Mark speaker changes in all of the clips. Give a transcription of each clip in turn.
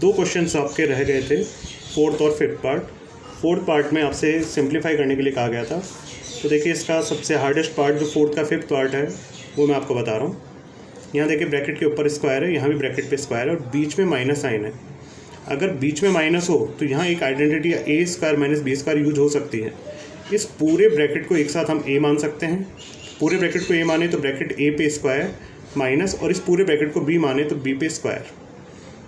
Speaker 1: दो क्वेश्चंस आपके रह गए थे, फोर्थ और फिफ्थ पार्ट। फोर्थ पार्ट में आपसे सिंप्लीफाई करने के लिए कहा गया था। तो देखिए इसका सबसे हार्डेस्ट पार्ट जो फोर्थ का फिफ्थ पार्ट है वो मैं आपको बता रहा हूँ। यहाँ देखिए ब्रैकेट के ऊपर स्क्वायर है, यहाँ भी ब्रैकेट पे स्क्वायर है और बीच में माइनस साइन है। अगर बीच में माइनस हो तो यहाँ एक identity A square minus B square use हो सकती है। इस पूरे ब्रैकेट को एक साथ हम ए मान सकते हैं। पूरे ब्रैकेट को ए माने तो ब्रैकेट ए पे स्क्वायर माइनस, और इस पूरे ब्रैकेट को बी माने तो बी पे स्क्वायर।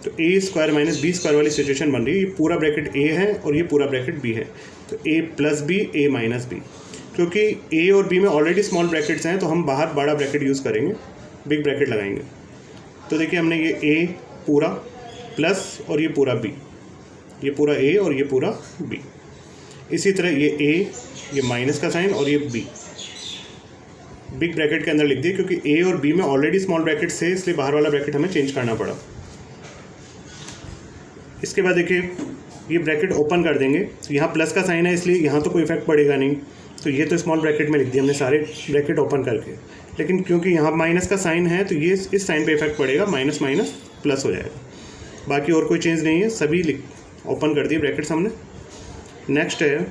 Speaker 1: तो ए स्क्वायर माइनस बी स्क्वायर वाली सिचुएशन बन रही है। ये पूरा ब्रैकेट ए है और ये पूरा ब्रैकेट बी है, तो ए plus B A minus B. क्योंकि ए और बी में ऑलरेडी स्मॉल ब्रैकेट्स हैं तो हम बाहर बड़ा ब्रैकेट यूज़ करेंगे, बिग ब्रैकेट लगाएंगे। तो देखिए हमने ये ए पूरा प्लस और ये पूरा बी, ये पूरा ए और ये पूरा बी। इसी तरह ये ए, ये माइनस का साइन और ये बी बिग ब्रैकेट के अंदर लिख दिए, क्योंकि ए और बी में ऑलरेडी स्मॉल ब्रैकेट से, इसलिए बाहर वाला ब्रैकेट हमें चेंज करना पड़ा। इसके बाद देखिए ये ब्रैकेट ओपन कर देंगे, तो यहाँ प्लस का साइन है इसलिए यहाँ तो कोई इफेक्ट पड़ेगा नहीं, तो ये तो स्मॉल ब्रैकेट में लिख दिया हमने सारे ब्रैकेट ओपन करके। लेकिन क्योंकि यहाँ माइनस का साइन है तो ये इस साइन पे इफेक्ट पड़ेगा, माइनस माइनस प्लस हो जाएगा। बाकी और कोई चेंज नहीं है, सभी ओपन कर दिए ब्रैकेट्स हमने। नेक्स्ट है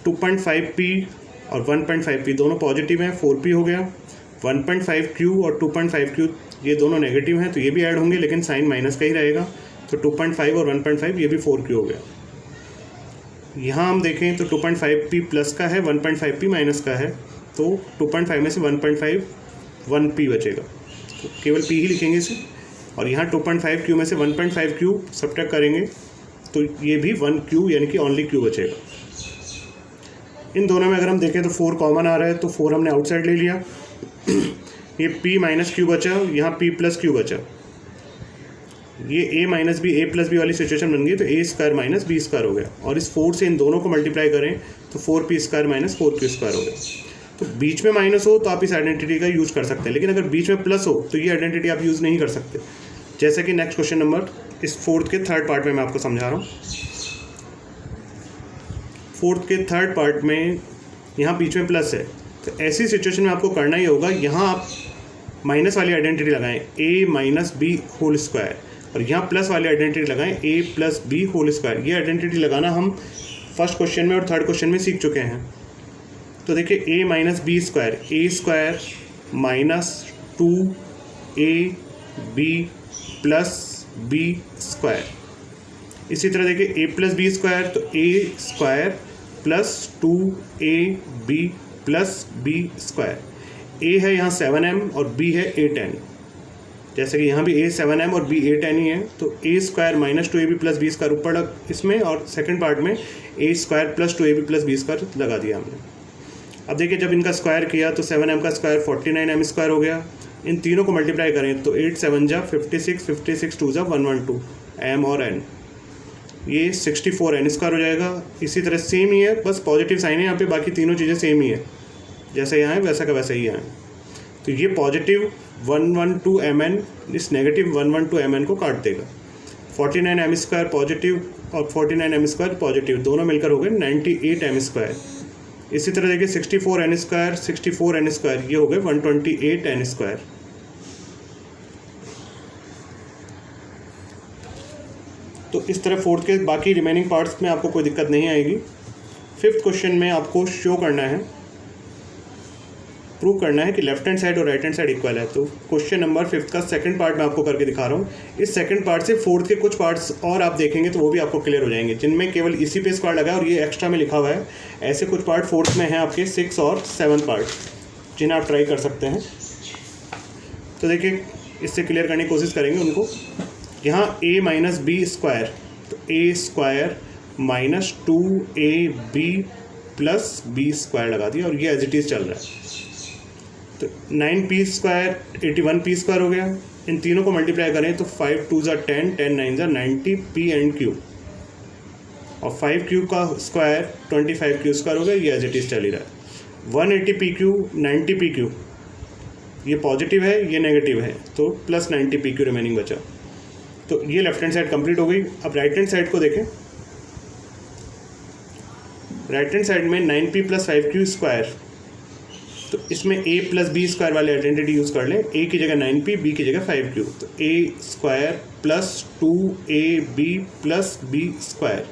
Speaker 1: 2.5p और 1.5p दोनों पॉजिटिव हैं, 4p हो गया। 1.5q और 2.5q ये दोनों नेगेटिव हैं तो ये भी ऐड होंगे, लेकिन साइन माइनस का ही रहेगा। तो 2.5 और 1.5 ये भी 4q हो गया। यहाँ हम देखें तो 2.5p प्लस का है, 1.5p माइनस का है, तो 2.5 में से 1.5 1p बचेगा, तो केवल p ही लिखेंगे इसे। और यहाँ 2.5q में से 1.5q सब्ट्रैक्ट करेंगे तो ये भी 1q यानी कि ओनली q बचेगा। इन दोनों में अगर हम देखें तो 4 कॉमन आ रहा है, तो 4 हमने आउटसाइड ले लिया। ये p माइनस q बचा, यहाँ p प्लस q बचा। ये a minus B, a plus B वाली सिचुएशन बन गई, तो a square minus B square हो गया। और इस 4 से इन दोनों को मल्टीप्लाई करें तो 4p square minus 4q square हो गया। तो बीच में माइनस हो तो आप इस आइडेंटिटी का यूज़ कर सकते हैं, लेकिन अगर बीच में प्लस हो तो ये आइडेंटिटी आप यूज़ नहीं कर सकते। जैसे कि नेक्स्ट क्वेश्चन नंबर इस फोर्थ के थर्ड पार्ट में मैं आपको समझा रहा हूँ। फोर्थ के थर्ड पार्ट में यहाँ बीच में प्लस है, तो ऐसी सिचुएशन में आपको करना ही होगा, यहाँ आप माइनस वाली आइडेंटिटी लगाएं a minus B whole square, और यहाँ प्लस वाली आइडेंटिटी लगाएं a plus B whole square. ये आइडेंटिटी लगाना हम फर्स्ट क्वेश्चन में और थर्ड क्वेश्चन में सीख चुके हैं। तो देखिए a minus B square, a square minus 2ab plus B square. इसी तरह देखिए a प्लस बी स्क्वायर, तो a square plus 2ab plus B square. a है यहाँ 7m और b है 8n, जैसे कि यहाँ भी a 7m और b 8n ही है, तो a square minus 2ab plus B square ऊपर इसमें, और सेकंड पार्ट में a square plus 2ab plus B square लगा दिया हमने। अब देखिए जब इनका स्क्वायर किया तो 7m का स्क्वायर 49m स्क्वायर हो गया। इन तीनों को मल्टीप्लाई करें तो 8 7 जा 56, 56 2 जा 112 m और n, ये 64n स्क्वायर हो जाएगा। इसी तरह सेम ही है, बस पॉजिटिव साइन है यहाँ पे, बाकी तीनों चीज़ें सेम ही है, जैसे यहाँ है वैसा का वैसा ही है। तो ये पॉजिटिव 112 mn इस नेगेटिव 112 mn को काट देगा। 49m स्क्वायर पॉजिटिव और 49m स्क्वायर पॉजिटिव, दोनों मिलकर हो गए 98m स्क्वायर। इसी तरह देखिए 64n स्क्वायर 64n स्क्वायर, ये हो गए 128n स्क्वायर। तो इस तरह फोर्थ के बाकी रिमेनिंग पार्ट्स में आपको कोई दिक्कत नहीं आएगी। फिफ्थ क्वेश्चन में आपको शो करना है, प्रूव करना है कि लेफ्ट हैंड साइड और राइट हैंड साइड इक्वल है। तो क्वेश्चन नंबर फिफ्थ का सेकंड पार्ट मैं आपको करके दिखा रहा हूँ। इस सेकंड पार्ट से फोर्थ के कुछ पार्ट्स और आप देखेंगे तो वो भी आपको क्लियर हो जाएंगे, जिनमें केवल इसी पे स्क्वायर लगा है और ये एक्स्ट्रा में लिखा हुआ है। ऐसे कुछ पार्ट फोर्थ में हैं आपके 6 और 7 पार्ट, जिन्हें आप ट्राई कर सकते हैं। तो देखिए इससे क्लियर करने की कोशिश करेंगे उनको। यहाँ a माइनस बी स्क्वायर, तो a square minus 2ab plus B square लगा दिया, और ये एज इट इज़ चल रहा है। तो 9p स्क्वायर 81p स्क्वायर हो गया। इन तीनों को मल्टीप्लाई करें तो 5 2 ज़ा 10, 10 9 ज़ा 90p एंड q, और 5q का स्क्वायर 25q स्क्वायर हो गया, ये एज इट इज़ चल ही रहा है। 180pq 90pq, ये पॉजिटिव है ये नेगेटिव है, तो प्लस 90pq रिमेनिंग बचा। तो ये लेफ्ट हैंड साइड कंप्लीट हो गई। अब राइट हैंड साइड को देखें। राइट हैंड साइड में 9p प्लस 5q स्क्वायर, तो इसमें a प्लस बी स्क्वायर वाले आइडेंटिटी यूज़ कर लें। a की जगह 9p, b की जगह 5q, तो a square plus 2ab plus b square,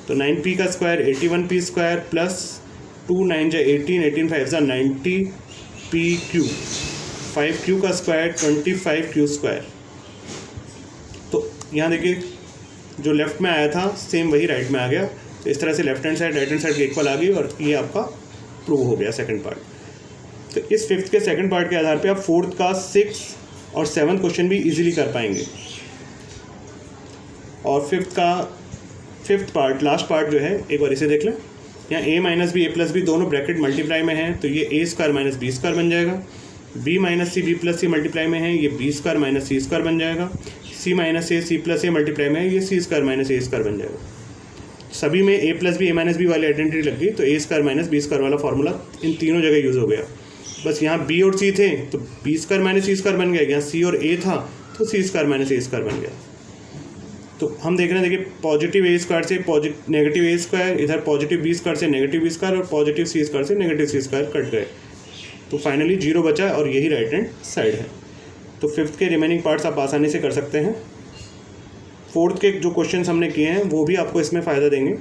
Speaker 1: तो 9p का स्क्वायर 81p स्क्वायर प्लस 2 9 जा 18, 18 5 जा 90pq, 5q का स्क्वायर 25q स्क्वायर। तो यहाँ देखिए जो लेफ़्ट में आया था सेम वही राइट में आ गया। तो इस तरह से left hand side right hand side के इक्वल आ गई और ये आपका प्रूव हो गया सेकंड पार्ट। तो इस फिफ्थ के सेकंड पार्ट के आधार पे आप फोर्थ का 6 और 7 क्वेश्चन भी इजीली कर पाएंगे। और फिफ्थ पार्ट लास्ट पार्ट जो है एक बार इसे देख लें। यहाँ a minus B A plus B दोनों ब्रैकेट मल्टीप्लाई में हैं, तो ये a square minus B square बन जाएगा। b minus C B plus C multiply में है, ये b square minus C square बन जाएगा। c minus A C plus A multiply में है, ये c square minus A square बन जाएगा। सभी में a plus B A minus B वाली आइडेंटिटी लग गई, तो a square minus B square वाला फॉर्मूला इन तीनों जगह यूज़ हो गया। बस यहाँ b और c थे तो b square minus C square बन गया, यहाँ c और a था तो c square minus A square बन गया। तो हम देख रहे हैं, देखिए पॉजिटिव a स्क्वायर से नेगेटिव a स्क्वायर, इधर पॉजिटिव b स्क्वायर से नेगेटिव b स्क्वायर और पॉजिटिव c स्क्वायर से नेगेटिव c स्क्वायर कट गए, तो फाइनली 0 बचा और यही राइट हैंड साइड है। तो फिफ्थ के रिमेनिंग पार्ट्स आप आसानी से कर सकते हैं। फोर्थ के जो क्वेश्चंस हमने किए हैं वो भी आपको इसमें फ़ायदा देंगे।